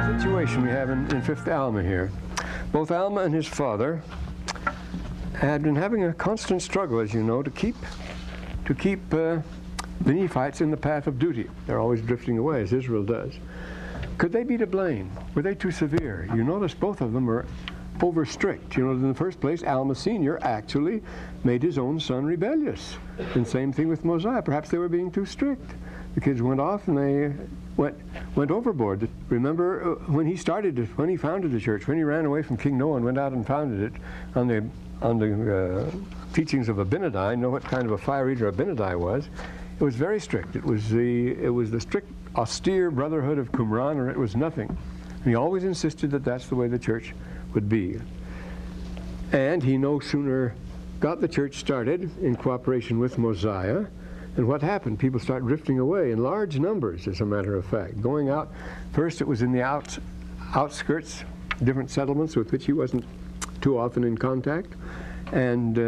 situation we have in Fifth Alma here. Both Alma and his father had been having a constant struggle, as you know, to keep the Nephites in the path of duty. They're always drifting away, as Israel does. Could they be to blame? Were they too severe? You notice both of them were over strict. You know, in the first place, Alma Sr. actually made his own son rebellious. And same thing with Mosiah. Perhaps they were being too strict. The kids went off and they went overboard. Remember when he founded the church, when he ran away from King Noah and went out and founded it on the teachings of Abinadi. You know what kind of a fire eater Abinadi was. It was very strict. It was the strict, austere brotherhood of Qumran, or it was nothing. And he always insisted that that's the way the church would be. And he no sooner got the church started in cooperation with Mosiah, and what happened? People start drifting away in large numbers, as a matter of fact. Going out, first it was in the outskirts, different settlements with which he wasn't too often in contact, and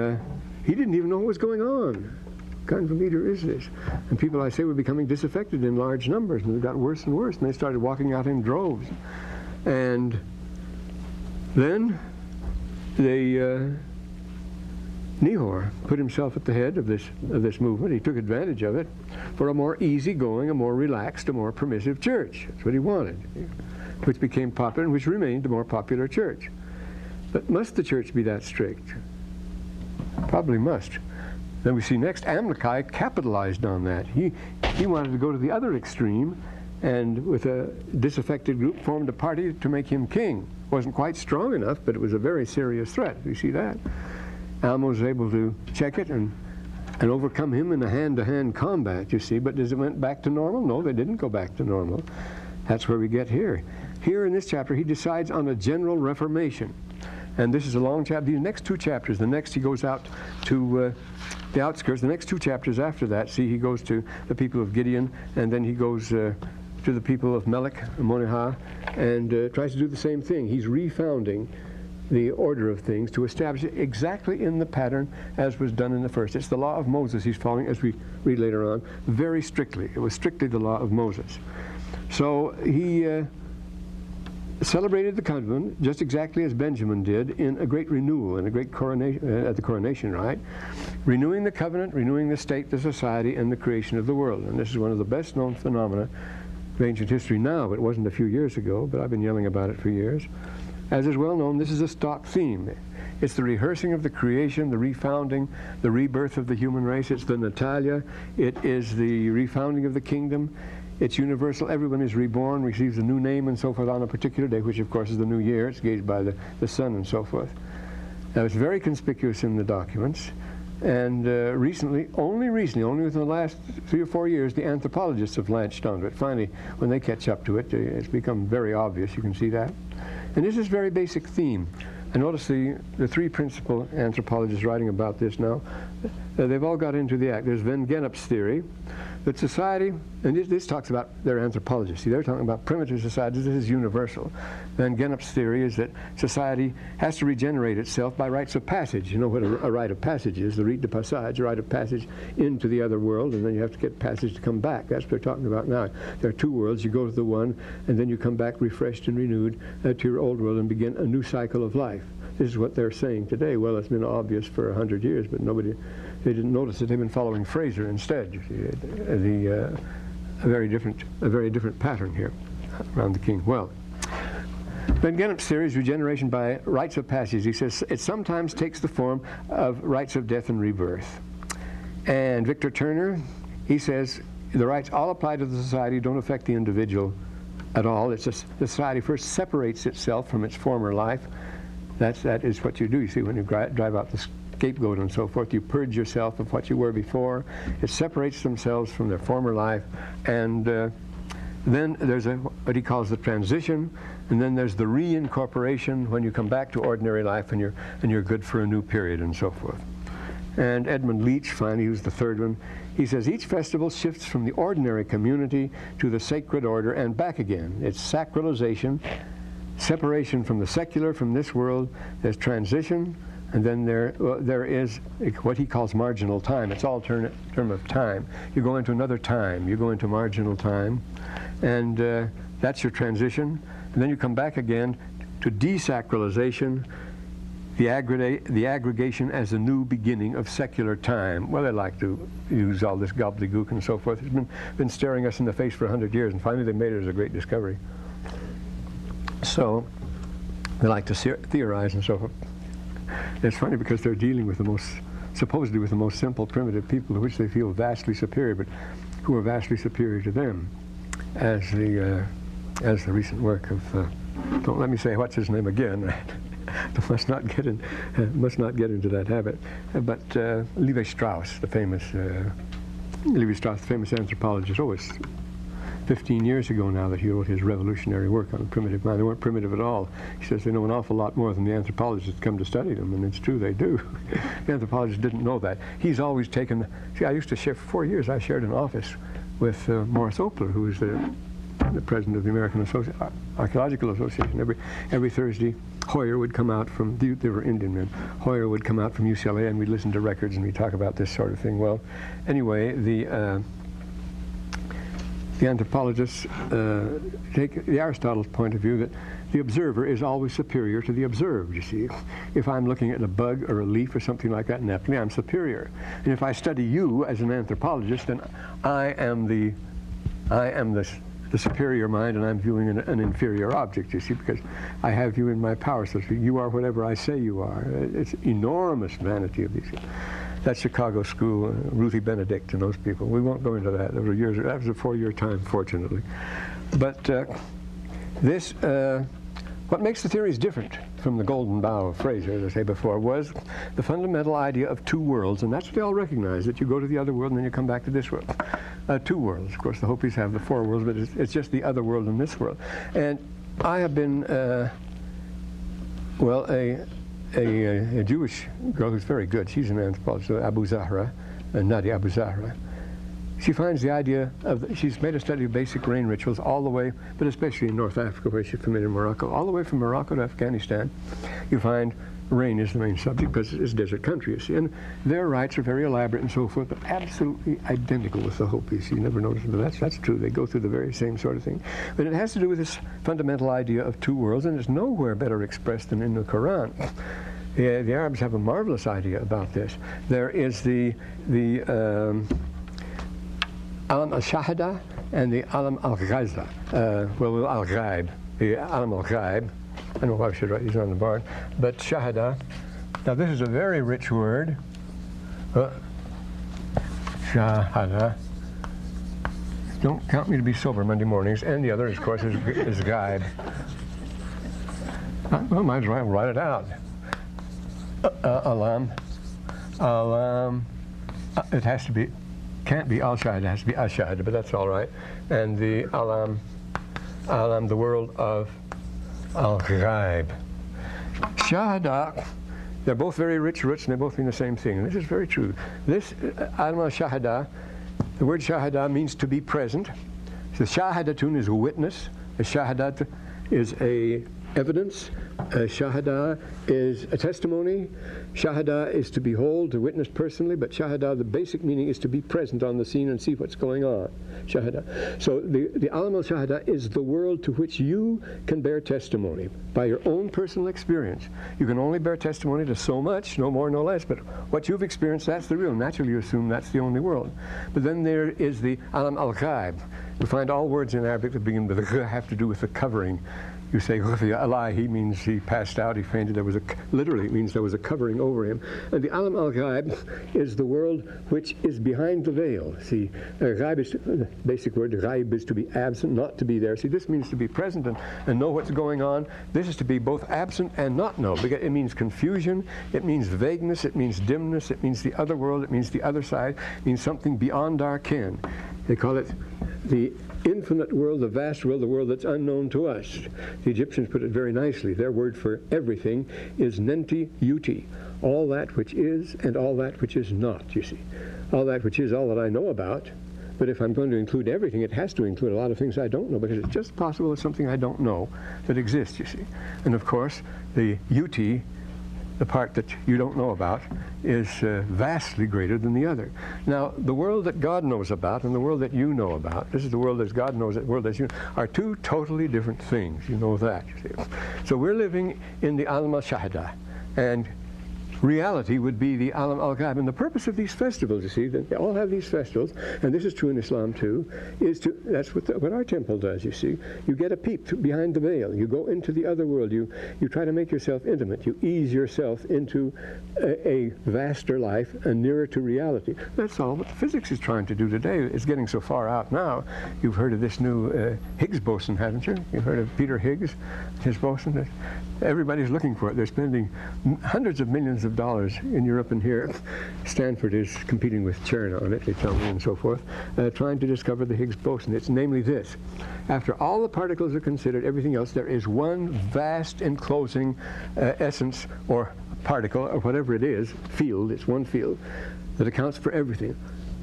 he didn't even know what was going on. What kind of a leader is this? And people, I say, were becoming disaffected in large numbers, and it got worse and worse, and they started walking out in droves. And then Nehor put himself at the head of this movement. He took advantage of it for a more easygoing, a more relaxed, a more permissive church. That's what he wanted, which became popular and which remained the more popular church. But must the church be that strict? Probably must. Then we see next, Amaleki capitalized on that. He wanted to go to the other extreme, and with a disaffected group formed a party to make him king. Wasn't quite strong enough, but it was a very serious threat. You see that? Alma was able to check it and overcome him in a hand-to-hand combat, you see. But does it went back to normal? No, they didn't go back to normal. That's where we get here. Here in this chapter, he decides on a general reformation. And this is a long chapter. These next two chapters, the next he goes out to the outskirts. The next two chapters after that, see, he goes to the people of Gideon, and then he goes to the people of Melech, Monihah, and tries to do the same thing. He's refounding the order of things to establish it exactly in the pattern as was done in the first. It's the law of Moses he's following, as we read later on, very strictly. It was strictly the law of Moses. So he celebrated the covenant just exactly as Benjamin did in a great renewal, in a great coronation, at the coronation rite, renewing the covenant, renewing the state, the society, and the creation of the world. And this is one of the best known phenomena of ancient history now. It wasn't a few years ago, but I've been yelling about it for years. As is well known, this is a stock theme. It's the rehearsing of the creation, the refounding, the rebirth of the human race. It's the Natalia. It is the refounding of the kingdom. It's universal. Everyone is reborn, receives a new name and so forth on a particular day, which of course is the new year. It's gauged by the sun and so forth. Now it's very conspicuous in the documents. And recently, only within the last 3 or 4 years, the anthropologists have latched onto it. Finally, when they catch up to it, it's become very obvious. You can see that. And this is a very basic theme. And notice the three principal anthropologists writing about this now, they've all got into the act. There's Van Gennep's theory that society, and this talks about their anthropologists. See, they're talking about primitive societies. This is universal. Van Gennep's theory is that society has to regenerate itself by rites of passage. You know what a rite of passage is, the rite de passage, a rite of passage into the other world, and then you have to get passage to come back. That's what they're talking about now. There are two worlds. You go to the one, and then you come back refreshed and renewed to your old world and begin a new cycle of life. This is what they're saying today. Well, it's been obvious for 100 years, but they didn't notice that they've been following Fraser instead. You see, a very different pattern here around the king. Well, Van Gennep's theory is regeneration by rites of passage. He says it sometimes takes the form of rites of death and rebirth. And Victor Turner, he says the rites all apply to the society, don't affect the individual at all. It's just the society first separates itself from its former life. That is what you do. You see, when you drive out the scapegoat and so forth, you purge yourself of what you were before. It separates themselves from their former life, and then there's what he calls the transition, and then there's the reincorporation when you come back to ordinary life and you're good for a new period and so forth. And Edmund Leach, finally, who's the third one, he says each festival shifts from the ordinary community to the sacred order and back again. It's sacralization, separation from the secular, from this world. There's transition, and then there is what he calls marginal time. It's alternate term of time. You go into another time. You go into marginal time, and that's your transition. And then you come back again to desacralization, the aggregation as a new beginning of secular time. Well, they like to use all this gobbledygook and so forth. It's been staring us in the face for 100 years, and finally they made it as a great discovery. So they like to theorize and so forth. It's funny because they're dealing with supposedly with the most simple, primitive people to which they feel vastly superior, but who are vastly superior to them, as the recent work of don't let me say what's his name again. must not get into that habit. But Levi Strauss, the famous anthropologist, it's 15 years ago now that he wrote his revolutionary work on primitive mind. They weren't primitive at all. He says they know an awful lot more than the anthropologists come to study them, and it's true, they do. The anthropologists didn't know that. He's always taken, I used to share, for 4 years, I shared an office with Morris Opler, who is the president of the American Archaeological Association. Every Thursday, Hoyer would come out from, they were Indian men, Hoyer would come out from UCLA, and we'd listen to records and we'd talk about this sort of thing. Well, anyway, the anthropologists take the Aristotle's point of view that the observer is always superior to the observed, you see. If I'm looking at a bug or a leaf or something like that, naturally I'm superior. And if I study you as an anthropologist, then I am the superior mind, and I'm viewing an inferior object, you see, because I have you in my power. So you are whatever I say you are. It's enormous vanity of these things. That Chicago school, Ruthie Benedict and those people. We won't go into that. That was a 4-year time, fortunately. But what makes the theories different from the golden bough of Fraser, as I say before, was the fundamental idea of two worlds, and that's what they all recognize, that you go to the other world and then you come back to this world. Two worlds. Of course, the Hopis have the four worlds, but it's just the other world and this world. And I have been, a Jewish girl who's very good. She's an anthropologist, Abu Zahra, Nadia Abu Zahra. She finds the idea of, she's made a study of basic rain rituals all the way, but especially in North Africa, where she's familiar in Morocco, all the way from Morocco to Afghanistan. You find rain is the main subject because it's desert country, you see. And their rites are very elaborate and so forth, but absolutely identical with the Hopis. You never notice it, but that's true. They go through the very same sort of thing. But it has to do with this fundamental idea of two worlds, and it's nowhere better expressed than in the Quran. The Arabs have a marvelous idea about this. There is the Alam al-Shahada and the Alam al-Ghazza. Al-Ghaib. The Alam al-Ghaib. I don't know why I should write these on the board. But Shahada. Now this is a very rich word. Shahada. Don't count me to be sober Monday mornings. And the other, of course, is Ghaib. Well, might as well write it out. Alam. It has to be, can't be al-Shahada, it has to be al-Shahada, but that's all right. And the Alam, the world of al-Ghaib. Shahada, they're both very rich roots, and they both mean the same thing. And this is very true. This Alam al-Shahada, the word Shahada means to be present. The Shahadatun is a witness. The Shahadat is a evidence. Shahada is a testimony. Shahada is to behold, to witness personally, but Shahada, the basic meaning is to be present on the scene and see what's going on. Shahada. So the Alam al-Shahada is the world to which you can bear testimony by your own personal experience. You can only bear testimony to so much, no more, no less, but what you've experienced, that's the real. Naturally, you assume that's the only world. But then there is the Alam al-Ghaib. We find all words in Arabic that begin with a have to do with the covering. You say, Allah, he means he passed out, he fainted. Literally, it means there was a covering over him. And the Alam al-Ghaib is the world which is behind the veil. See, Ghaib is, the basic word, Ghaib is to be absent, not to be there. See, this means to be present and know what's going on. This is to be both absent and not know. Because it means confusion, it means vagueness, it means dimness, it means the other world, it means the other side, it means something beyond our ken. They call it the infinite world, the vast world, the world that's unknown to us. The Egyptians put it very nicely. Their word for everything is Nenti Yuti, all that which is and all that which is not, you see. All that which is all that I know about, but if I'm going to include everything, it has to include a lot of things I don't know, because it's just possible there's something I don't know that exists, you see. And of course, the Yuti the part that you don't know about is vastly greater than the other. Now, the world that God knows about and the world that you know about, this is the world that God knows, the world that you know, are two totally different things. You know that, you see. So we're living in the Alma Shahada, and reality would be the Alam al-Ghaib. And the purpose of these festivals, you see, that they all have these festivals, and this is true in Islam too, is to, that's what our temple does, you see. You get a peep behind the veil. You go into the other world. You try to make yourself intimate. You ease yourself into a vaster life and nearer to reality. That's all what physics is trying to do today. It's getting so far out now. You've heard of this new Higgs boson, haven't you? You've heard of Peter Higgs, his boson? Everybody's looking for it. They're spending hundreds of millions of dollars in Europe and here. Stanford is competing with CERN on it, they tell me, and so forth, trying to discover the Higgs boson. It's namely this: after all the particles are considered, everything else, there is one vast enclosing essence or particle or whatever it is, field, it's one field, that accounts for everything.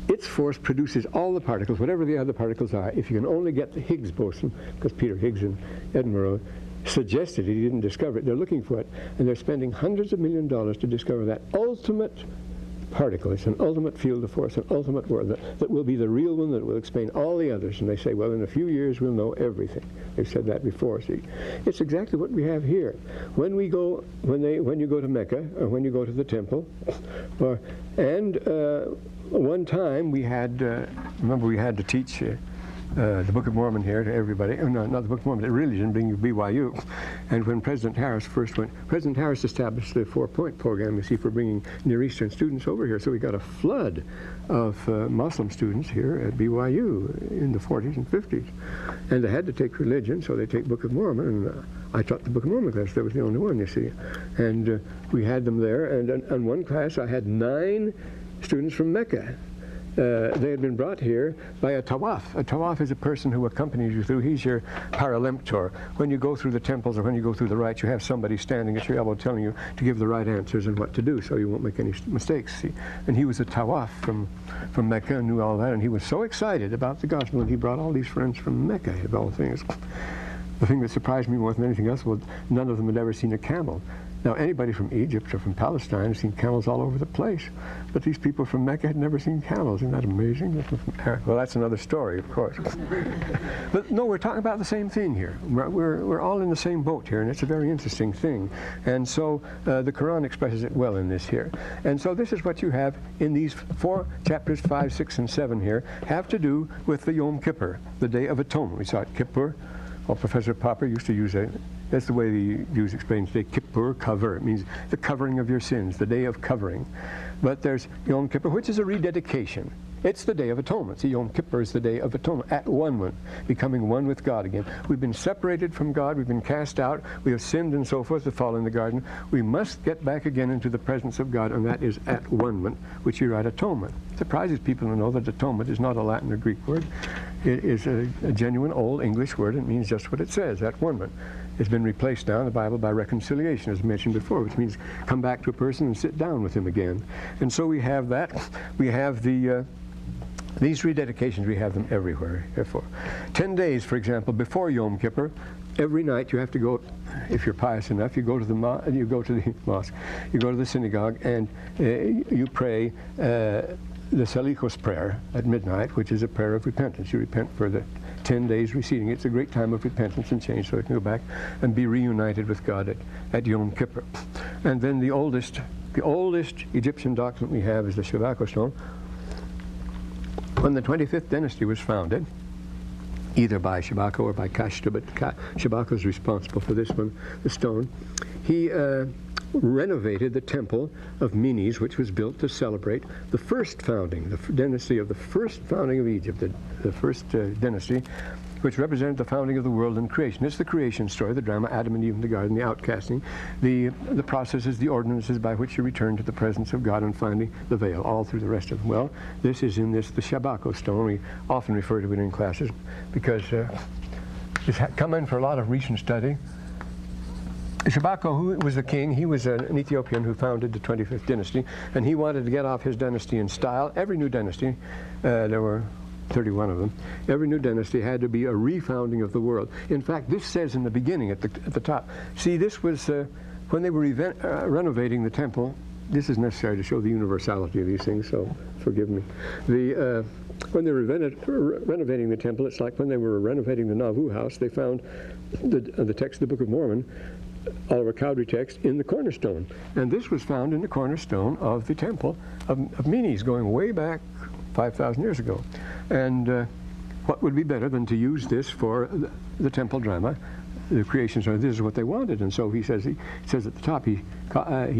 Its force produces all the particles, whatever the other particles are. If you can only get the Higgs boson, because Peter Higgs in Edinburgh suggested it, he didn't discover it, they're looking for it, and they're spending hundreds of $millions to discover that ultimate particle. It's an ultimate field of force, an ultimate world that will be the real one, that will explain all the others. And they say, well, in a few years we'll know everything. They've said that before. See, it's exactly what we have here. When you go to Mecca, or when you go to the temple, one time we had, remember we had to teach the Book of Mormon here to everybody. Oh, no, not the Book of Mormon, the religion, being BYU. And when President Harris first went, President Harris established the 4-point program, you see, for bringing Near Eastern students over here. So we got a flood of Muslim students here at BYU in the 40s and 50s. And they had to take religion, so they take Book of Mormon. And I taught the Book of Mormon class. That was the only one, you see. And we had them there. And in one class, I had 9 students from Mecca. They had been brought here by a tawaf. A tawaf is a person who accompanies you through. He's your paralemptor. When you go through the temples or when you go through the rites, you have somebody standing at your elbow telling you to give the right answers and what to do, so you won't make any mistakes. See? And he was a tawaf from Mecca and knew all that, and he was so excited about the gospel, and he brought all these friends from Mecca, of all things. The thing that surprised me more than anything else was none of them had ever seen a camel. Now, anybody from Egypt or from Palestine has seen camels all over the place, but these people from Mecca had never seen camels. Isn't that amazing? Well, that's another story, of course. But no, we're talking about the same thing here. We're all in the same boat here, and it's a very interesting thing. And so the Quran expresses it well in this here. And so this is what you have in these 4 chapters, 5, 6, and 7 here, have to do with the Yom Kippur, the Day of Atonement. We saw it, Kippur. Well, Professor Popper used to use it. That's the way the Jews explain today. Kippur, cover. It means the covering of your sins, the day of covering. But there's Yom Kippur, which is a rededication. It's the Day of Atonement. See, Yom Kippur is the Day of Atonement, at one, becoming one with God again. We've been separated from God. We've been cast out. We have sinned and so forth, the fall in the garden. We must get back again into the presence of God, and that is at one, which you write atonement. It surprises people to know that atonement is not a Latin or Greek word. It is a genuine old English word. It means just what it says, at one. It's been replaced now in the Bible by reconciliation, as mentioned before, which means come back to a person and sit down with him again. And so we have that. We have these rededications, we have them everywhere. Therefore, 10 days, for example, before Yom Kippur, every night you have to go, if you're pious enough, you go to the mosque, you go to the synagogue, and you pray the Salichos prayer at midnight, which is a prayer of repentance. You repent for the 10 days preceding. It's a great time of repentance and change, so you can go back and be reunited with God at Yom Kippur. And then the oldest Egyptian document we have is the Shabako stone. When the 25th dynasty was founded, either by Shabako or by Kashta, but Shabako is responsible for this one, the stone, he renovated the temple of Menes, which was built to celebrate the first founding, the dynasty of the first founding of Egypt, the first dynasty, which represented the founding of the world and creation. It's the creation story, the drama, Adam and Eve in the garden, the outcasting, the processes, the ordinances by which you return to the presence of God, and finally the veil, all through the rest of them. Well, this is in this, the Shabako stone. We often refer to it in classes because it's come in for a lot of recent study. Shabako, who was the king, he was an Ethiopian who founded the 25th dynasty, and he wanted to get off his dynasty in style. Every new dynasty, there were 31 of them, every new dynasty had to be a refounding of the world. In fact, this says in the beginning, at the top, see, this was when they were renovating the temple, this is necessary to show the universality of these things, so forgive me. When they were renovating the temple, it's like when they were renovating the Nauvoo house, they found the text of the Book of Mormon, Oliver Cowdery text, in the cornerstone. And this was found in the cornerstone of the temple of Menes, going way back 5,000 years ago. And what would be better than to use this for the temple drama? The creation story, this is what they wanted. And so he says at the top, he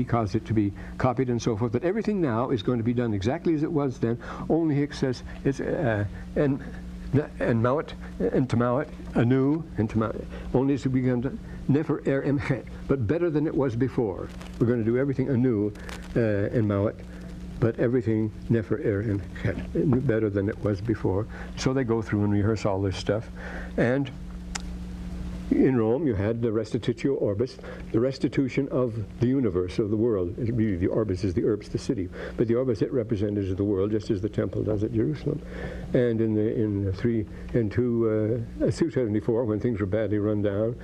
caused it to be copied and so forth. But everything now is going to be done exactly as it was then. Only he says it's and mount and tamauet anew and tamauet. Only is to become never emchet, but better than it was before. We're going to do everything anew and mouet, but everything never emchet, better than it was before. So they go through and rehearse all this stuff. And in Rome, you had the Restitutio Orbis, the restitution of the universe, of the world. The Orbis is the Urbs, the city. But the Orbis, it represents the world, just as the temple does at Jerusalem. And in 274, when things were badly run down,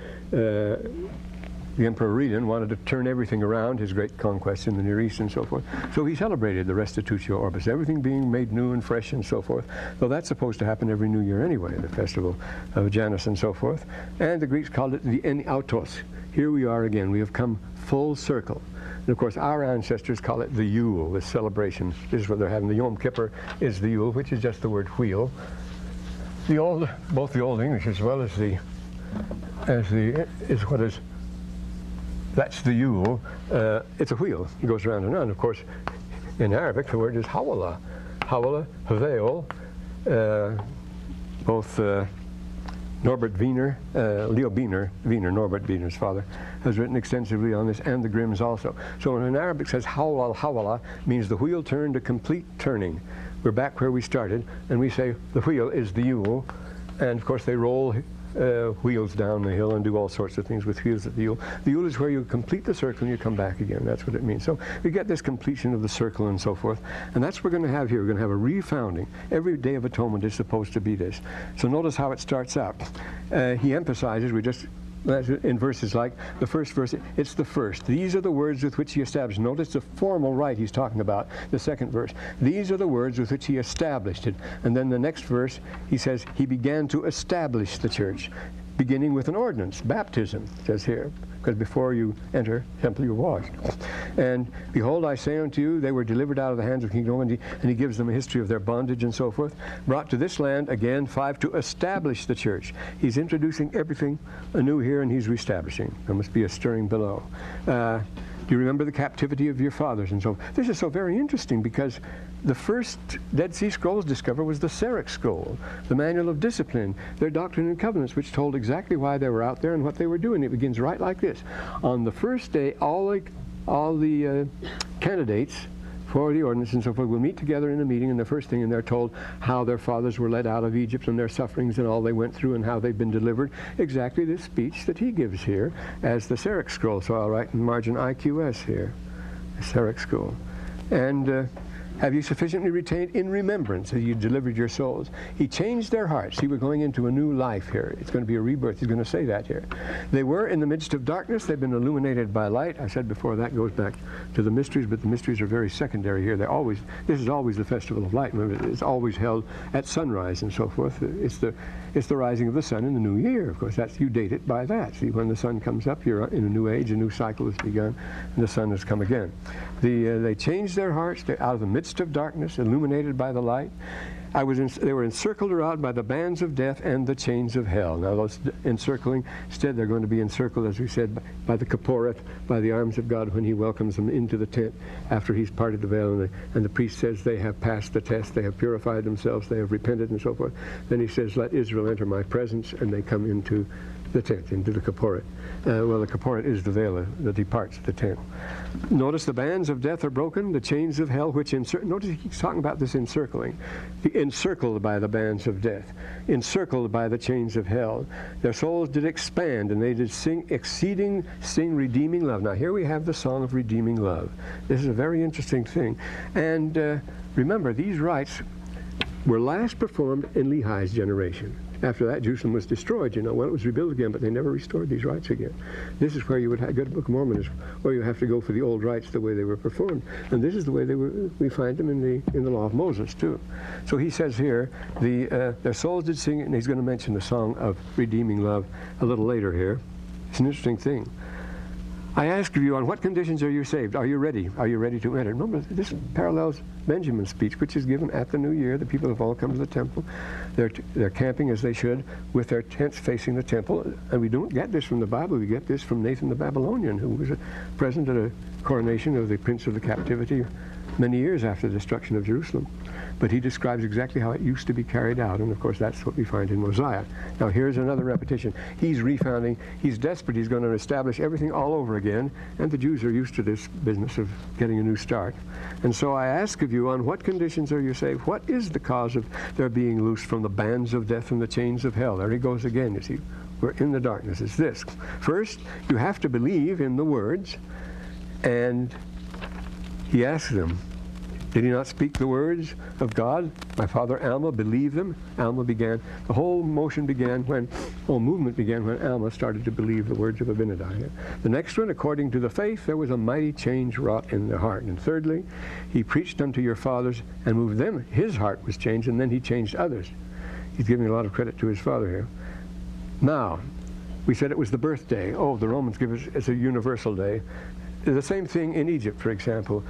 the Emperor Rededication wanted to turn everything around, his great conquest in the Near East and so forth. So he celebrated the Restitutio Orbis, everything being made new and fresh and so forth. Though that's supposed to happen every New Year anyway, the festival of Janus and so forth. And the Greeks called it the en autos. Here we are again. We have come full circle. And of course, our ancestors call it the Yule, this celebration. This is what they're having. The Yom Kippur is the Yule, which is just the word wheel. Both the Old English as well as that's the Yule. It's a wheel. It goes round and round. Of course, in Arabic, the word is hawala. Hawala, haveol. Both Norbert Wiener, Leo Wiener, Norbert Wiener's father, has written extensively on this, and the Grimms also. So when in Arabic says hawala, means the wheel turned, a complete turning. We're back where we started, and we say the wheel is the Yule. And of course, they roll wheels down the hill and do all sorts of things with wheels at the Yule. The Yule is where you complete the circle and you come back again. That's what it means. So we get this completion of the circle and so forth. And that's what we're going to have here. We're going to have a refounding. Every Day of Atonement is supposed to be this. So notice how it starts out. He emphasizes, in verses like the first verse, it's the first. These are the words with which he established. Notice the formal rite he's talking about, the second verse. These are the words with which he established it. And then the next verse, he says, he began to establish the church, beginning with an ordinance, baptism, it says here. Because before you enter the temple, you're washed. And behold, I say unto you, they were delivered out of the hands of King Rome, and he gives them a history of their bondage and so forth. Brought to this land, again, 5, to establish the church. He's introducing everything anew here, and he's reestablishing. There must be a stirring below. Do you remember the captivity of your fathers? And so this is so very interesting because the first Dead Sea Scrolls discovered was the Syriac Scroll, the Manual of Discipline, their Doctrine and Covenants, which told exactly why they were out there and what they were doing. It begins right like this. On the first day, all the candidates for the ordinance and so forth will meet together in a meeting, and the first thing, and they're told how their fathers were led out of Egypt and their sufferings and all they went through and how they've been delivered. Exactly this speech that he gives here as the Syriac Scroll. So I'll write in margin IQS here, the Syriac Scroll. And have you sufficiently retained in remembrance that you delivered your souls? He changed their hearts. He was going into a new life here. It's going to be a rebirth. He's going to say that here. They were in the midst of darkness. They've been illuminated by light. I said before that goes back to the mysteries, but the mysteries are very secondary here. This is always the festival of light. Remember, it's always held at sunrise and so forth. It's the rising of the sun in the new year. Of course, you date it by that. See, when the sun comes up, you're in a new age, a new cycle has begun, and the sun has come again. They changed their hearts. They're out of the midst of darkness, illuminated by the light. They were encircled around by the bands of death and the chains of hell. Now, those encircling, instead they're going to be encircled, as we said, by the kaporet, by the arms of God when he welcomes them into the tent after he's parted the veil. And the priest says they have passed the test, they have purified themselves, they have repented and so forth. Then he says, let Israel enter my presence, and they come into the tent, into the kaporet. Well, the kaporet is the veil that departs the tent. Notice the bands of death are broken, the chains of hell, which notice he keeps talking about this encircling. Encircled by the bands of death, encircled by the chains of hell. Their souls did expand, and they did sing redeeming love. Now here we have the song of redeeming love. This is a very interesting thing. And remember, these rites were last performed in Lehi's generation. After that, Jerusalem was destroyed, well, it was rebuilt again, but they never restored these rites again. This is where you would go to the Book of Mormon, is where you have to go for the old rites the way they were performed. And this is the way we find them in the Law of Moses, too. So he says here, their souls did sing, and he's going to mention the song of redeeming love a little later here. It's an interesting thing. I ask of you, on what conditions are you saved? Are you ready? Are you ready to enter? Remember, this parallels Benjamin's speech, which is given at the New Year. The people have all come to the temple. They're camping as they should, with their tents facing the temple. And we don't get this from the Bible. We get this from Nathan the Babylonian, who was present at a coronation of the prince of the captivity many years after the destruction of Jerusalem. But he describes exactly how it used to be carried out, and of course that's what we find in Mosiah. Now here's another repetition. He's refounding. He's desperate. He's going to establish everything all over again, and the Jews are used to this business of getting a new start. And so I ask of you, on what conditions are you saved? What is the cause of their being loosed from the bands of death and the chains of hell? There he goes again, you see. We're in the darkness. It's this. First, you have to believe in the words, and he asks them, did he not speak the words of God? My father Alma believed them. Alma began, the whole movement began when Alma started to believe the words of Abinadi. The next one, according to the faith, there was a mighty change wrought in the heart. And thirdly, he preached unto your fathers and moved them. His heart was changed, and then he changed others. He's giving a lot of credit to his father here. Now, we said it was the birthday. Oh, the Romans give us, it's a universal day. The same thing in Egypt, for example.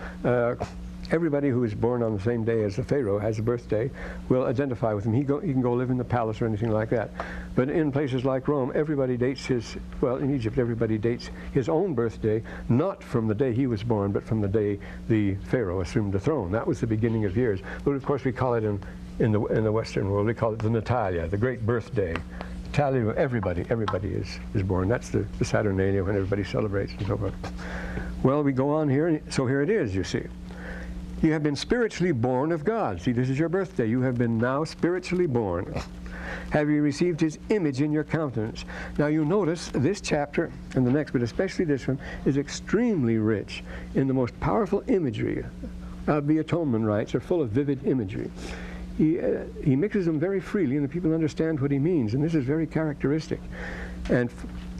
Everybody who is born on the same day as the Pharaoh has a birthday will identify with him. He can go live in the palace or anything like that. But in places like Rome, everybody dates in Egypt, everybody dates his own birthday, not from the day he was born, but from the day the Pharaoh assumed the throne. That was the beginning of years. But of course we call it in the Western world, we call it the Natalia, the great birthday. Natalia, everybody is born. That's the Saturnalia, when everybody celebrates and so forth. Well, we go on here, so here it is, you see. You have been spiritually born of God. See, this is your birthday. You have been now spiritually born. Have you received his image in your countenance? Now you notice this chapter and the next, but especially this one, is extremely rich in the most powerful imagery. The atonement rites are full of vivid imagery. He mixes them very freely, and the people understand what he means, and this is very characteristic. And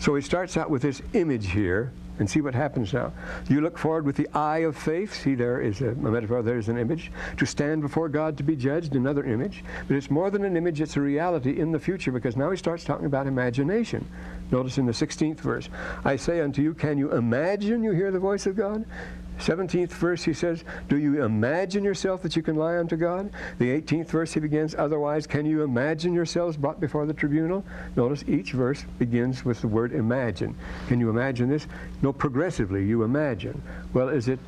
so he starts out with this image here, and see what happens now. You look forward with the eye of faith. See, there is a metaphor, there is an image. To stand before God to be judged, another image. But it's more than an image, it's a reality in the future, because now he starts talking about imagination. Notice in the 16th verse, I say unto you, can you imagine you hear the voice of God? 17th verse, he says, do you imagine yourself that you can lie unto God? The 18th verse, he begins, otherwise, can you imagine yourselves brought before the tribunal? Notice each verse begins with the word imagine. Can you imagine this? No, progressively, you imagine. Well, is it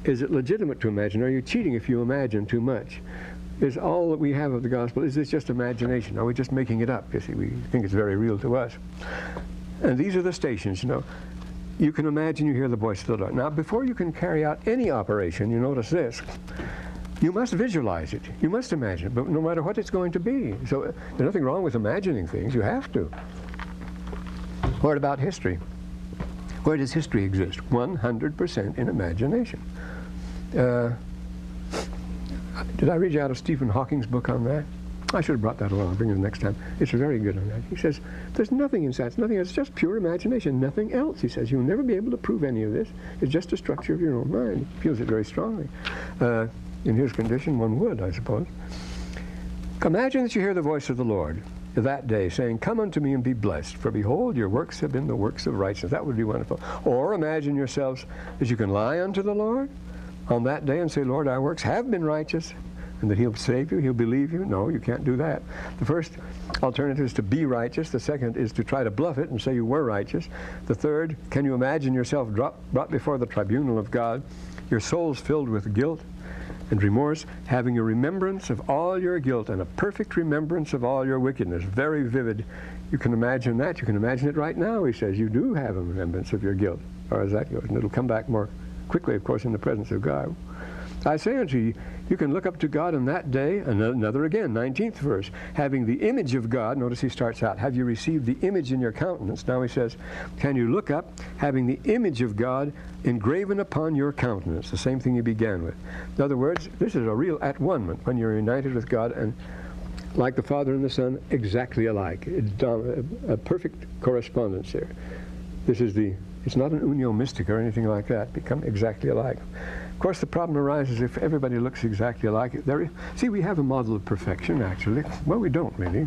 legitimate to imagine? Are you cheating if you imagine too much? Is all that we have of the gospel, is this just imagination? Are we just making it up? You see, we think it's very real to us. And these are the stations, You can imagine you hear the voice of the Lord. Now, before you can carry out any operation, you notice this. You must visualize it. You must imagine it, but no matter what it's going to be. So there's nothing wrong with imagining things. You have to. What about history? Where does history exist? 100% in imagination. Did I read you out of Stephen Hawking's book on that? I should have brought that along. I'll bring it next time. It's very good on that. He says, there's nothing inside. It's nothing. It's just pure imagination. Nothing else, he says. You'll never be able to prove any of this. It's just a structure of your own mind. He feels it very strongly. In his condition, one would, I suppose. Imagine that you hear the voice of the Lord that day saying, come unto me and be blessed, for behold, your works have been the works of righteousness. That would be wonderful. Or imagine yourselves that you can lie unto the Lord on that day and say, Lord, our works have been righteous, and that he'll save you, he'll believe you. No, you can't do that. The first alternative is to be righteous. The second is to try to bluff it and say you were righteous. The third, can you imagine yourself brought before the tribunal of God, your souls filled with guilt and remorse, having a remembrance of all your guilt and a perfect remembrance of all your wickedness. Very vivid. You can imagine that. You can imagine it right now, he says. You do have a remembrance of your guilt, or as that goes. And it'll come back more quickly, of course, in the presence of God. I say unto you, you can look up to God on that day, another again, 19th verse, having the image of God. Notice he starts out, have you received the image in your countenance? Now he says, can you look up, having the image of God engraven upon your countenance? The same thing he began with. In other words, this is a real at-one-ment when you're united with God. And like the Father and the Son, exactly alike. A perfect correspondence there. It's not an unio mystica or anything like that. Become exactly alike. Of course, the problem arises if everybody looks exactly alike. See, we have a model of perfection, actually. Well, we don't really.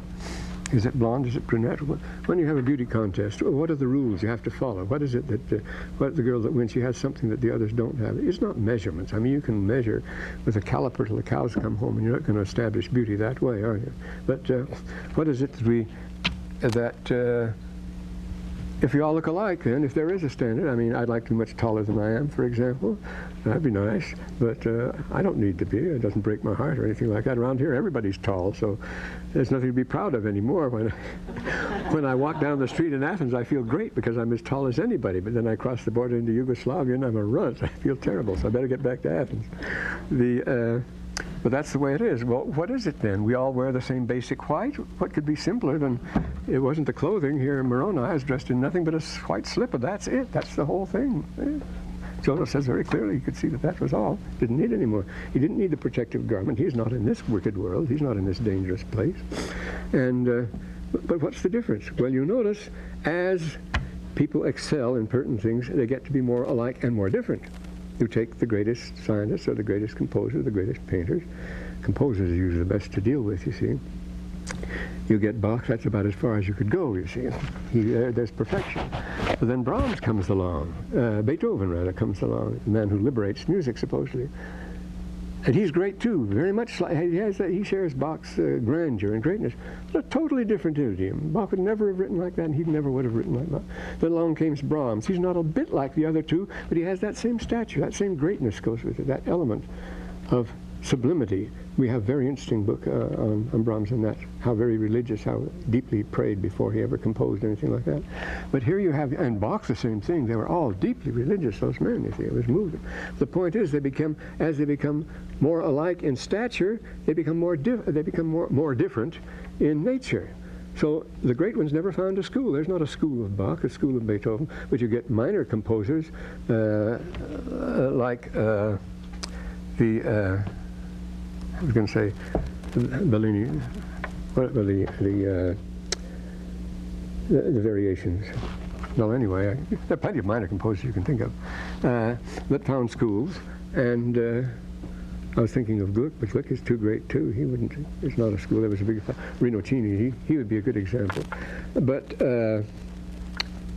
Is it blonde? Is it brunette? When you have a beauty contest, what are the rules you have to follow? What is it that what the girl that wins, she has something that the others don't have? It's not measurements. I mean, you can measure with a caliper till the cows come home, and you're not going to establish beauty that way, are you? But what is it that if you all look alike, then, if there is a standard, I mean, I'd like to be much taller than I am, for example. That'd be nice, but I don't need to be. It doesn't break my heart or anything like that. Around here, everybody's tall, so there's nothing to be proud of anymore. When I walk down the street in Athens, I feel great because I'm as tall as anybody, but then I cross the border into Yugoslavia and I'm a runt. I feel terrible, so I better get back to Athens. But that's the way it is. Well, what is it then? We all wear the same basic white? What could be simpler than, it wasn't the clothing here in Moroni. I was dressed in nothing but a white slipper. That's it. That's the whole thing. Jonah says very clearly, you could see that was all. Didn't need any more. He didn't need the protective garment. He's not in this wicked world. He's not in this dangerous place. And but what's the difference? Well, you notice as people excel in certain things, they get to be more alike and more different. You take the greatest scientists or the greatest composers, the greatest painters. Composers are usually the best to deal with, you see. You get Bach, that's about as far as you could go, you see. There's perfection. But then Brahms comes along, Beethoven rather comes along, the man who liberates music supposedly. And he's great too, very much like, he shares Bach's grandeur and greatness, but a totally different idiom. Bach would never have written like that, and he never would have written like that. Then along came Brahms. He's not a bit like the other two, but he has that same stature, that same greatness goes with it, that element of sublimity. We have a very interesting book on Brahms and that, how very religious, how deeply prayed before he ever composed anything like that. But here you have, and Bach the same thing, they were all deeply religious, those men, you see, it was moving. The point is, as they become more alike in stature, they become more different in nature. So the great ones never found a school. There's not a school of Bach, a school of Beethoven, but you get minor composers like I was going to say Bellini, the variations. Well, anyway, there are plenty of minor composers you can think of that found schools, and I was thinking of Gluck, but Gluck is too great too. He wouldn't. It's not a school. There was a big Renovating. He would be a good example. But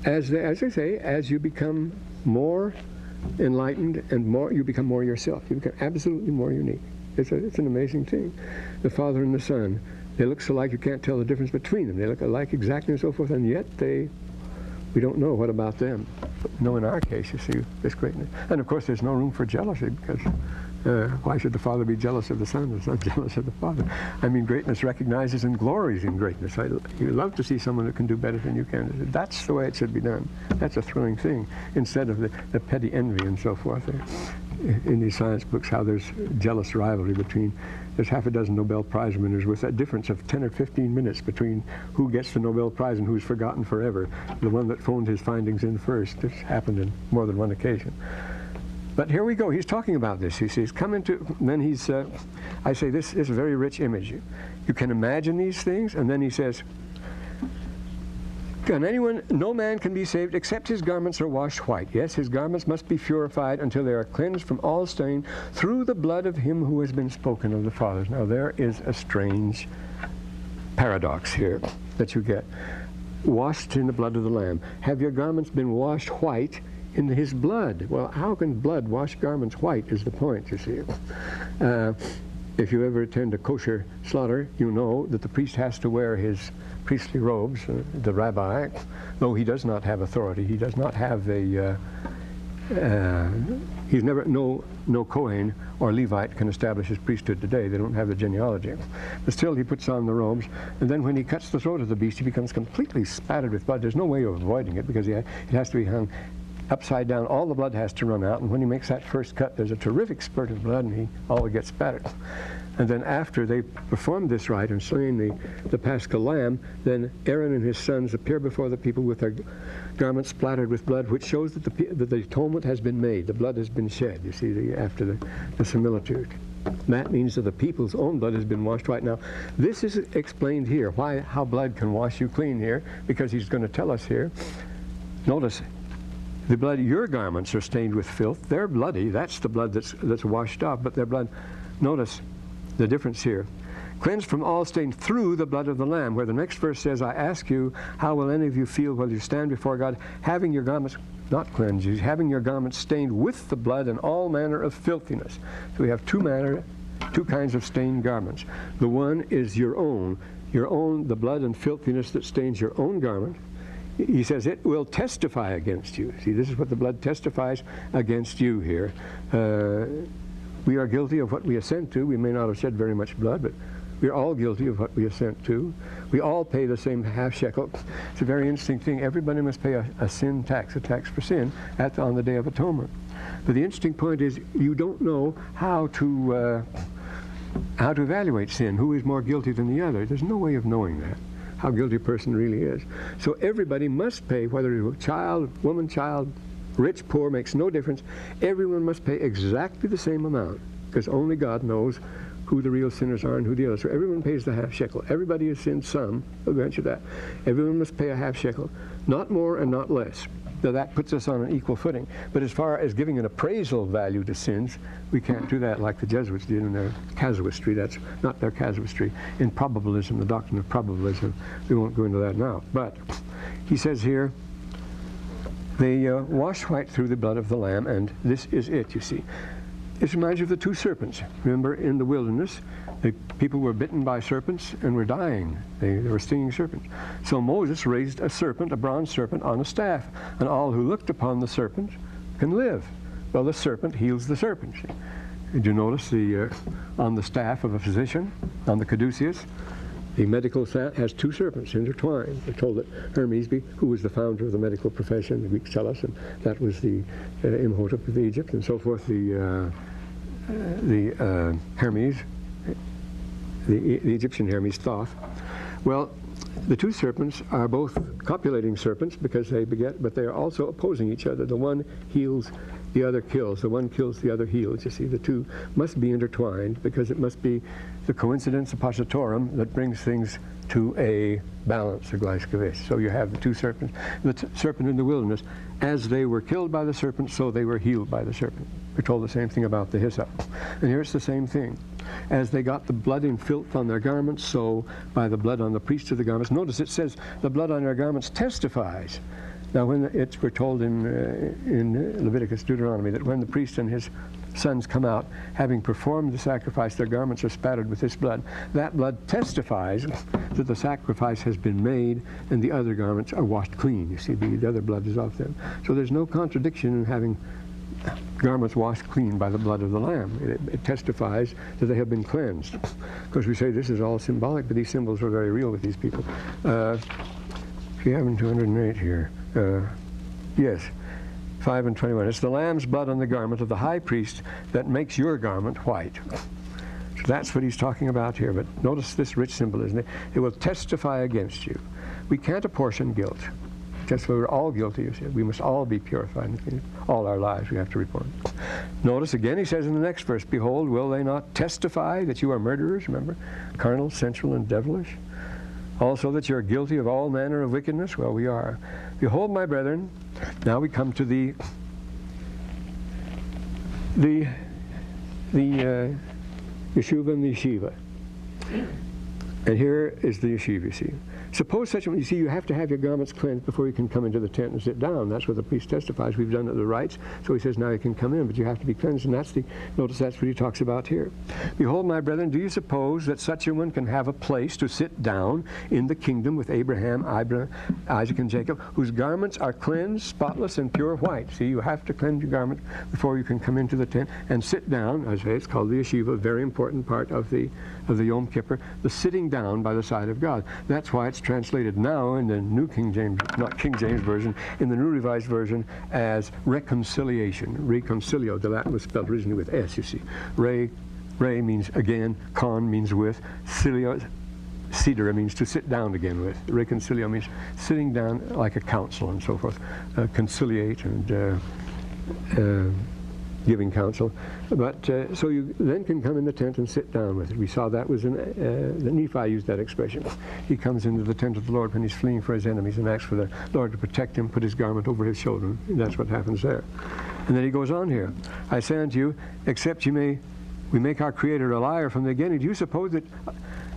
as I say, as you become more enlightened and more, you become more yourself. You become absolutely more unique. It's an amazing thing. The Father and the Son, they look so alike you can't tell the difference between them. They look alike exactly and so forth, and yet we don't know what about them. But no, in our case, you see this greatness. And of course, there's no room for jealousy, because why should the Father be jealous of the Son, the Son jealous of the Father? I mean, greatness recognizes and glories in greatness. You love to see someone that can do better than you can. That's the way it should be done. That's a thrilling thing, instead of the petty envy and so forth. In these science books, how there's jealous rivalry between, there's half a dozen Nobel Prize winners with that difference of 10 or 15 minutes between who gets the Nobel Prize and who's forgotten forever. The one that phoned his findings in first. This happened in more than one occasion. But here we go. He's talking about this. He says, come into, and then he's, I say, this is a very rich image. You can imagine these things, and then he says, no man can be saved except his garments are washed white. Yes, his garments must be purified until they are cleansed from all stain through the blood of him who has been spoken of the fathers. Now there is a strange paradox here that you get. Washed in the blood of the Lamb. Have your garments been washed white in his blood? Well, how can blood wash garments white is the point, you see. If you ever attend a kosher slaughter, you know that the priest has to wear his priestly robes, the rabbi, though he does not have authority. He does not have he's never, no Kohen or Levite can establish his priesthood today. They don't have the genealogy. But still, he puts on the robes, and then when he cuts the throat of the beast, he becomes completely spattered with blood. There's no way of avoiding it, because it has to be hung upside down. All the blood has to run out, and when he makes that first cut, there's a terrific spurt of blood, and he always gets spattered. And then after they perform this rite and slain the Paschal lamb, then Aaron and his sons appear before the people with their garments splattered with blood, which shows that the atonement has been made. The blood has been shed, you see, after the similitude. That means that the people's own blood has been washed white. Now, this is explained here, how blood can wash you clean here, because he's going to tell us here. Notice, the blood, your garments are stained with filth. They're bloody. That's the blood that's washed off, but their blood, notice the difference here. Cleansed from all stain through the blood of the Lamb, where the next verse says, I ask you, how will any of you feel while you stand before God, having your garments, not cleansed you, having your garments stained with the blood and all manner of filthiness. So we have two kinds of stained garments. The one is your own, the blood and filthiness that stains your own garment. He says it will testify against you. See, this is what the blood testifies against you here. We are guilty of what we assent to. We may not have shed very much blood, but we're all guilty of what we assent to. We all pay the same half shekel. It's a very interesting thing. Everybody must pay a sin tax, a tax for sin, on the Day of Atonement. But the interesting point is you don't know how to evaluate sin, who is more guilty than the other. There's no way of knowing that, how guilty a person really is. So everybody must pay, whether it's a child, woman, child, rich, poor, makes no difference. Everyone must pay exactly the same amount, because only God knows who the real sinners are and who the others. So everyone pays the half shekel. Everybody has sinned some, I'll grant you that. Everyone must pay a half shekel, not more and not less. Now that puts us on an equal footing. But as far as giving an appraisal value to sins, we can't do that like the Jesuits did in their casuistry. That's not their casuistry. In probabilism, the doctrine of probabilism, we won't go into that now. But he says here, they wash white through the blood of the Lamb, and this is it, you see. This reminds you of the two serpents. Remember, in the wilderness, the people were bitten by serpents and were dying. They were stinging serpents. So Moses raised a serpent, a bronze serpent, on a staff, and all who looked upon the serpent can live. Well, the serpent heals the serpent. Did you notice on the staff of a physician, on the caduceus, the medical staff has two serpents intertwined. We're told that Hermes, who was the founder of the medical profession, the Greeks tell us, and that was the Imhotep of Egypt, and so forth, the Hermes, the Egyptian Hermes, Thoth. Well, the two serpents are both copulating serpents because they beget, but they are also opposing each other. The one heals, the other kills. The one kills, the other heals. You see, the two must be intertwined because it must be the coincidence oppositorum that brings things to a balance, a gleichgewicht. So you have the two serpents. The serpent in the wilderness, as they were killed by the serpent, so they were healed by the serpent. We're told the same thing about the hyssop. And here it's the same thing. As they got the blood and filth on their garments, so by the blood on the priests of the garments. Notice it says the blood on their garments testifies. Now, when we're told in Leviticus, Deuteronomy, that when the priest and his sons come out, having performed the sacrifice, their garments are spattered with this blood. That blood testifies that the sacrifice has been made and the other garments are washed clean. You see, the other blood is off them. So there's no contradiction in having garments washed clean by the blood of the Lamb. It testifies that they have been cleansed. Of course, we say this is all symbolic, but these symbols were very real with these people. If you have in 208 here. Yes, 5 and 21. It's the Lamb's blood on the garment of the high priest that makes your garment white. So that's what he's talking about here. But notice this rich symbolism. It will testify against you. We can't apportion guilt. That's why we're all guilty, you see. We must all be purified. All our lives we have to report. Notice again he says in the next verse, behold, will they not testify that you are murderers? Remember, carnal, sensual, and devilish. Also that you're guilty of all manner of wickedness? Well, we are. Behold, my brethren, now we come to the yeshuva and the yeshiva. And here is the yeshiva, you see. Suppose such a, you see, you have to have your garments cleansed before you can come into the tent and sit down. That's what the priest testifies. We've done it the rites. So he says, now you can come in, but you have to be cleansed. And notice that's what he talks about here. Behold, my brethren, do you suppose that such a one can have a place to sit down in the kingdom with Abraham, Isaac, and Jacob, whose garments are cleansed, spotless, and pure white? See, you have to cleanse your garment before you can come into the tent and sit down. As I say, it's called the yeshiva, a very important part of the Yom Kippur, the sitting down by the side of God. That's why it's translated now in the New King James, not King James Version, in the New Revised Version as reconciliation. Reconcilio, the Latin was spelled originally with S, you see. Re means again, con means with, cilio, cedera means to sit down again with. Reconcilio means sitting down like a council and so forth. Conciliate and giving counsel. But so you then can come in the tent and sit down with it. We saw that was that Nephi used that expression. He comes into the tent of the Lord when he's fleeing for his enemies and asks for the Lord to protect him, put his garment over his shoulder. And that's what happens there. And then he goes on here. I say unto you, except we make our Creator a liar from the beginning. Do you suppose that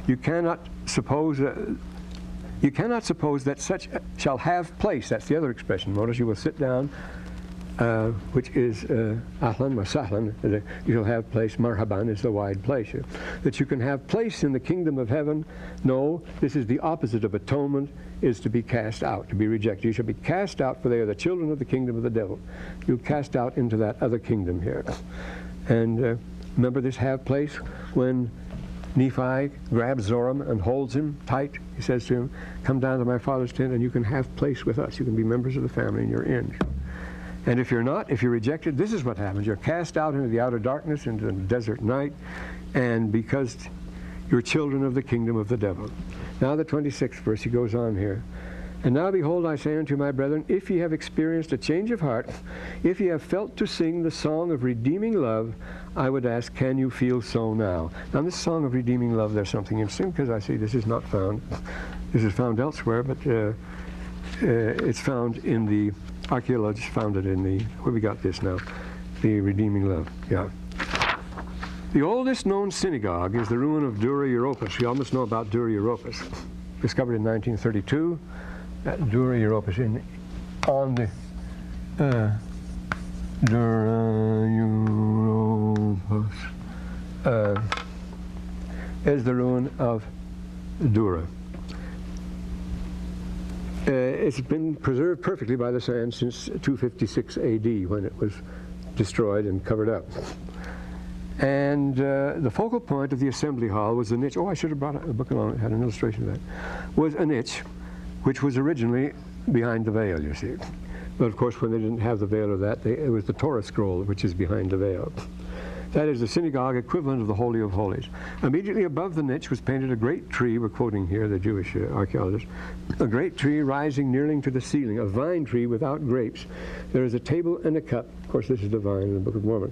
you cannot suppose that such shall have place? That's the other expression. Notice you will sit down, which is ahlan wa sahlan. You shall have place. Marhaban is the wide place. That you can have place in the kingdom of heaven. No, this is the opposite of atonement, is to be cast out, to be rejected. You shall be cast out, for they are the children of the kingdom of the devil. You cast out into that other kingdom here. And remember this have place when Nephi grabs Zoram and holds him tight. He says to him, come down to my father's tent and you can have place with us. You can be members of the family and you're in. And if you're not, if you're rejected, this is what happens. You're cast out into the outer darkness, into the desert night, and because you're children of the kingdom of the devil. Now the 26th verse, he goes on here. And now behold, I say unto my brethren, if ye have experienced a change of heart, if ye have felt to sing the song of redeeming love, I would ask, can you feel so now? Now this song of redeeming love, there's something interesting, because I see this is not found. This is found elsewhere, but it's found in the, archaeologists found it in the, where we got this now, the redeeming love, yeah. The oldest known synagogue is the ruin of Dura Europos. You almost know about Dura Europos. Discovered in 1932. Dura Europos on the Dura Europos is the ruin of Dura. It's been preserved perfectly by the sand since 256 AD when it was destroyed and covered up. And the focal point of the assembly hall was a niche. Oh, I should have brought a book along that had an illustration of that. Was a niche which was originally behind the veil, you see. But of course, when they didn't have the veil of that, it was the Torah scroll which is behind the veil. That is the synagogue equivalent of the Holy of Holies. Immediately above the niche was painted a great tree, we're quoting here the Jewish archaeologists, a great tree rising nearly to the ceiling, a vine tree without grapes. There is a table and a cup. Of course, this is the vine in the Book of Mormon.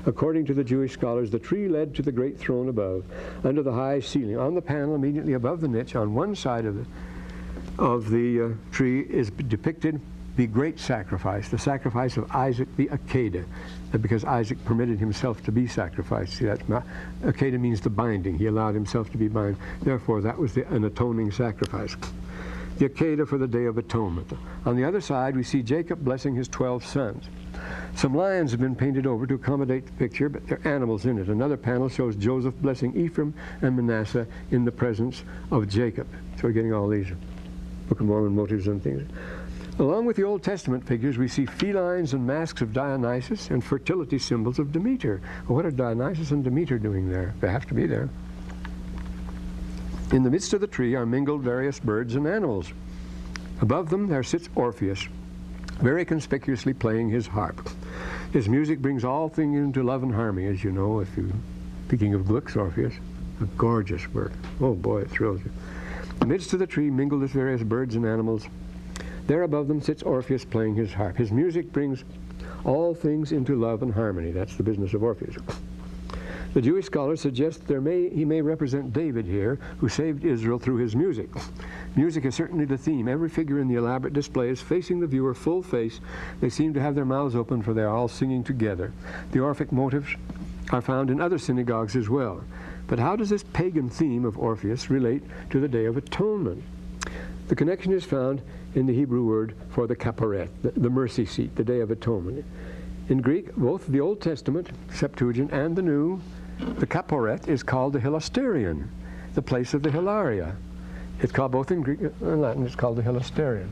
According to the Jewish scholars, the tree led to the great throne above, under the high ceiling. On the panel immediately above the niche, on one side of the tree, is depicted the great sacrifice, the sacrifice of Isaac the Akedah, because Isaac permitted himself to be sacrificed. See, Akedah means the binding. He allowed himself to be bound. Therefore, that was an atoning sacrifice. The Akedah for the Day of Atonement. On the other side, we see Jacob blessing his 12 sons. Some lions have been painted over to accommodate the picture, but there are animals in it. Another panel shows Joseph blessing Ephraim and Manasseh in the presence of Jacob. So we're getting all these Book of Mormon motives and things. Along with the Old Testament figures, we see felines and masks of Dionysus and fertility symbols of Demeter. Well, what are Dionysus and Demeter doing there? They have to be there. In the midst of the tree are mingled various birds and animals. Above them there sits Orpheus, very conspicuously playing his harp. His music brings all things into love and harmony, as you know, speaking of Gluck's Orpheus, a gorgeous work. Oh boy, it thrills you. In the midst of the tree mingled with various birds and animals. There above them sits Orpheus playing his harp. His music brings all things into love and harmony. That's the business of Orpheus. The Jewish scholars suggest he may represent David here, who saved Israel through his music. Music is certainly the theme. Every figure in the elaborate display is facing the viewer full face. They seem to have their mouths open, for they are all singing together. The Orphic motifs are found in other synagogues as well. But how does this pagan theme of Orpheus relate to the Day of Atonement? The connection is found in the Hebrew word for the kaparet, the mercy seat, the Day of Atonement. In Greek, both the Old Testament, Septuagint, and the New, the kaparet is called the hilasterion, the place of the hilaria. It's called, both in Greek and Latin, it's called the hilasterion.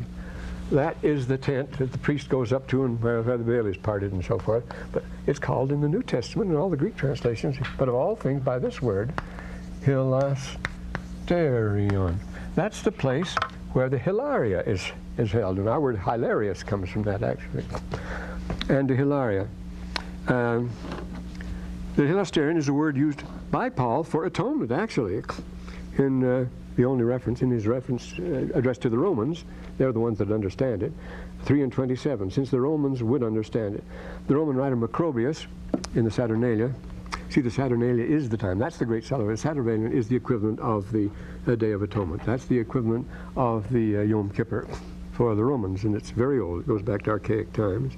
That is the tent that the priest goes up to and where the veil is parted and so forth. But it's called in the New Testament and all the Greek translations, but of all things by this word, hilasterion. That's the place where the hilaria is held. And our word hilarious comes from that, actually. And the hilaria. The hilasterion is a word used by Paul for atonement, actually. In the only reference, in his reference addressed to the Romans, they're the ones that understand it. 3:27, since the Romans would understand it. The Roman writer Macrobius in the Saturnalia, see, the Saturnalia is the time. That's the great celebration. Saturnalia is the equivalent of the Day of Atonement. That's the equivalent of the Yom Kippur for the Romans, and it's very old. It goes back to archaic times.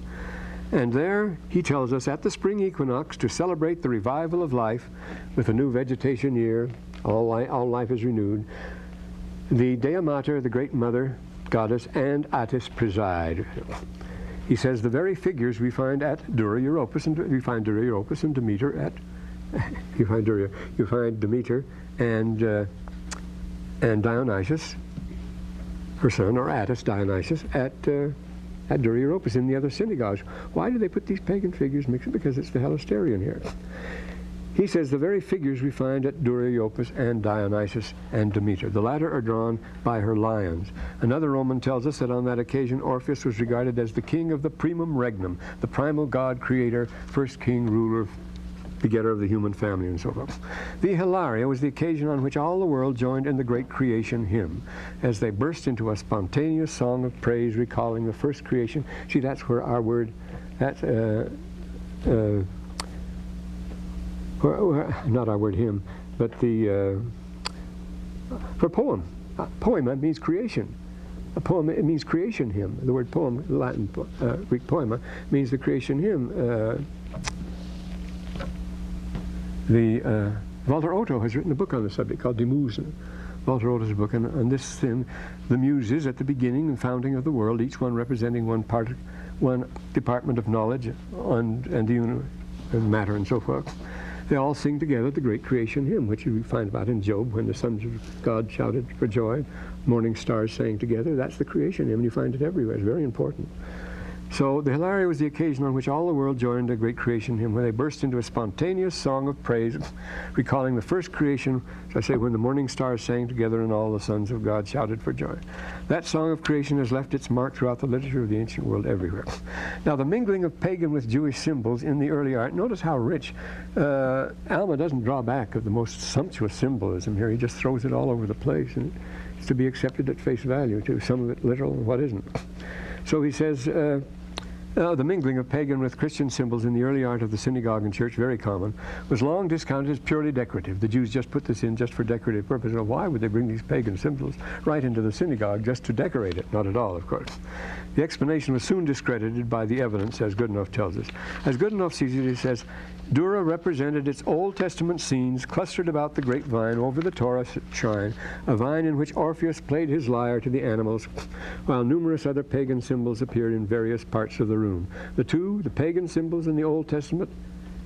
And there he tells us at the spring equinox to celebrate the revival of life with a new vegetation year, all life is renewed. The Dea Mater, the great mother goddess, and Attis preside. He says the very figures we find at Dura Europus, and we find Dura Europus and Demeter at you find Demeter and Dionysus, her son, or Attis Dionysus, at Dura Europus in the other synagogues. Why do they put these pagan figures mixed? Because it's the Helasterian here. He says the very figures we find at Dura Europus and Dionysus and Demeter. The latter are drawn by her lions. Another Roman tells us that on that occasion Orpheus was regarded as the king of the primum regnum, the primal god creator, first king, ruler, begetter of the human family, and so forth. The Hilaria was the occasion on which all the world joined in the great creation hymn, as they burst into a spontaneous song of praise recalling the first creation. See, that's where our word, that's not our word hymn, but the for poem. Poema means creation. A poem, it means creation hymn. The word poem, Latin, Greek poema, means the creation hymn. Walter Otto has written a book on the subject called Die Musen. Walter Otto's book, and on this thing, the Muses at the beginning and founding of the world, each one representing one department of knowledge and matter and so forth. They all sing together the great creation hymn, which you find about in Job when the sons of God shouted for joy, morning stars sang together. That's the creation hymn, and you find it everywhere. It's very important. So the Hilaria was the occasion on which all the world joined a great creation hymn, where they burst into a spontaneous song of praise, recalling the first creation, as I say, when the morning stars sang together and all the sons of God shouted for joy. That song of creation has left its mark throughout the literature of the ancient world everywhere. Now, the mingling of pagan with Jewish symbols in the early art, notice how rich. Alma doesn't draw back of the most sumptuous symbolism here. He just throws it all over the place, and it's to be accepted at face value, too. Some of it literal and what isn't. So he says, the mingling of pagan with Christian symbols in the early art of the synagogue and church, very common, was long discounted as purely decorative. The Jews just put this in just for decorative purposes. Well, why would they bring these pagan symbols right into the synagogue just to decorate it? Not at all, of course. The explanation was soon discredited by the evidence, as Goodenough tells us. As Goodenough sees it, he says, Dura represented its Old Testament scenes clustered about the grapevine over the Torah shrine, a vine in which Orpheus played his lyre to the animals, while numerous other pagan symbols appeared in various parts of the room. The two, the pagan symbols and the Old Testament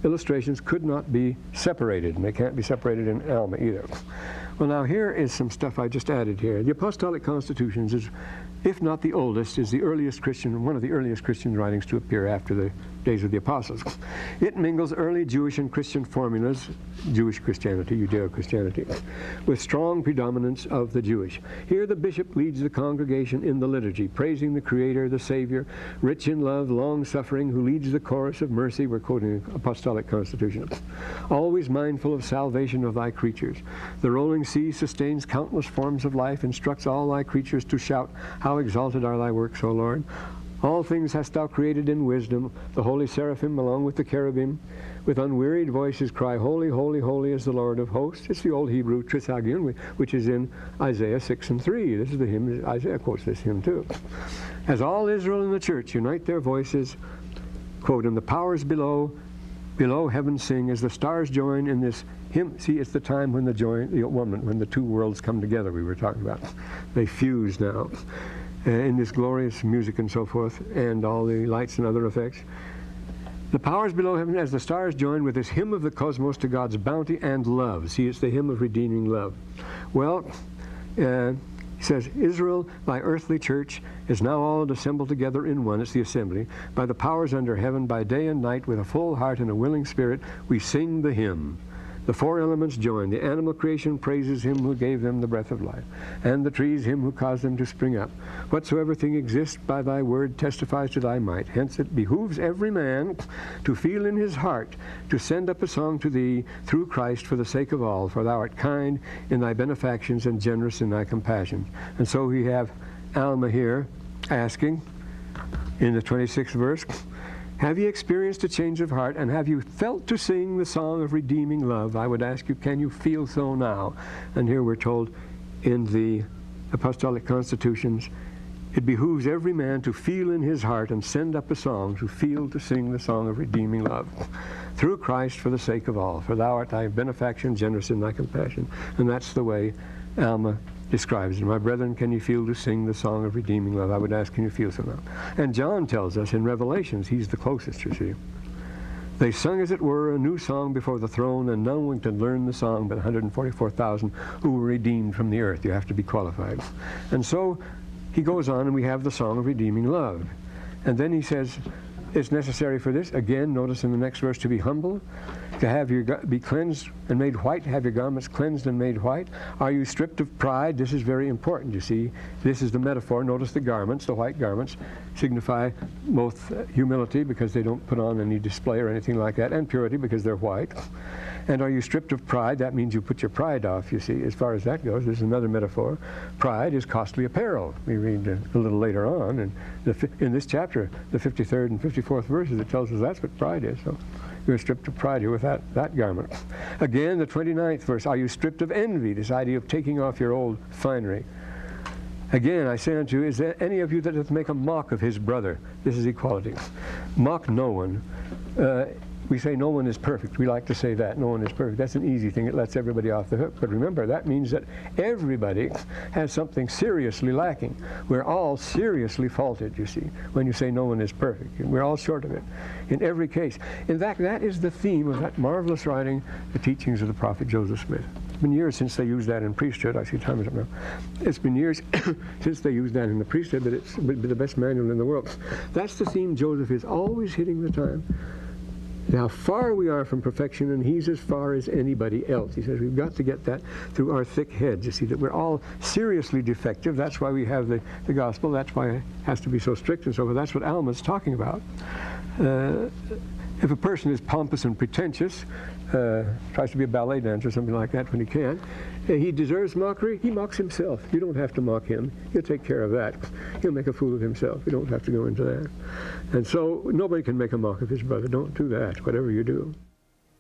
illustrations, could not be separated, and they can't be separated in Alma either. Well, now here is some stuff I just added here. The Apostolic Constitutions is, if not the oldest, is the earliest Christian, one of the earliest Christian writings to appear after the days of the apostles. It mingles early Jewish and Christian formulas, Jewish Christianity, Judeo-Christianity, with strong predominance of the Jewish. Here the bishop leads the congregation in the liturgy, praising the Creator, the Savior, rich in love, long-suffering, who leads the chorus of mercy. We're quoting the Apostolic Constitution. Always mindful of salvation of thy creatures. The rolling sea sustains countless forms of life, instructs all thy creatures to shout, how exalted are thy works, O Lord. All things hast thou created in wisdom. The holy seraphim, along with the cherubim, with unwearied voices cry, holy, holy, holy is the Lord of hosts. It's the old Hebrew Trisagion, which is in Isaiah 6:3. This is the hymn, Isaiah quotes this hymn too. As all Israel and the church unite their voices, quote, and the powers below heaven sing, as the stars join in this hymn. See, it's the time when when the two worlds come together we were talking about. They fuse now. In this glorious music and so forth, and all the lights and other effects. The powers below heaven, as the stars join with this hymn of the cosmos to God's bounty and love. See, it's the hymn of redeeming love. Well, he says, Israel, thy earthly church, is now all assembled together in one. It's the assembly. By the powers under heaven, by day and night, with a full heart and a willing spirit, we sing the hymn. The four elements join. The animal creation praises him who gave them the breath of life, and the trees him who caused them to spring up. Whatsoever thing exists by thy word testifies to thy might. Hence it behooves every man to feel in his heart to send up a song to thee through Christ for the sake of all, for thou art kind in thy benefactions and generous in thy compassion. And so we have Alma here asking, In the 26th verse, have you experienced a change of heart, and have you felt to sing the song of redeeming love? I would ask you, can you feel so now? And here we're told in the Apostolic Constitutions, it behooves every man to feel in his heart and send up a song, to feel to sing the song of redeeming love. Through Christ for the sake of all. For thou art thy benefaction, generous in thy compassion. And that's the way Alma describes it. My brethren, can you feel to sing the song of redeeming love? I would ask, can you feel so now? And John tells us in Revelations, he's the closest, you see. They sung, as it were, a new song before the throne, and no one could learn the song but 144,000 who were redeemed from the earth. You have to be qualified. And so he goes on, and we have the song of redeeming love. And then he says, it's necessary for this, again, notice in the next verse, to be humble, to have be cleansed and made white, have your garments cleansed and made white. Are you stripped of pride? This is very important, you see. This is the metaphor. Notice the garments, the white garments, signify both humility, because they don't put on any display or anything like that, and purity, because they're white. And are you stripped of pride? That means you put your pride off, you see, as far as that goes. There's another metaphor. Pride is costly apparel. We read a little later on, and in this chapter, the 53rd and 54th verses, it tells us that's what pride is. So you're stripped of pride here with that garment. Again, the 29th verse, are you stripped of envy? This idea of taking off your old finery. Again, I say unto you, is there any of you that doth make a mock of his brother? This is equality. Mock no one. We say no one is perfect. We like to say that. No one is perfect. That's an easy thing. It lets everybody off the hook. But remember, that means that everybody has something seriously lacking. We're all seriously faulted, you see, when you say no one is perfect. We're all short of it in every case. In fact, that is the theme of that marvelous writing, The Teachings of the Prophet Joseph Smith. It's been years since they used that in priesthood. I see time is up now. It's been years since they used that in the priesthood, but it's the best manual in the world. That's the theme Joseph is always hitting the time. How far we are from perfection, and he's as far as anybody else. He says we've got to get that through our thick heads. You see, that we're all seriously defective. That's why we have the gospel. That's why it has to be so strict and so forth. That's what Alma's talking about. If a person is pompous and pretentious, tries to be a ballet dancer or something like that when he can, he deserves mockery. He mocks himself. You don't have to mock him. He'll take care of that. He'll make a fool of himself. You don't have to go into that. And so nobody can make a mock of his brother. Don't do that, whatever you do.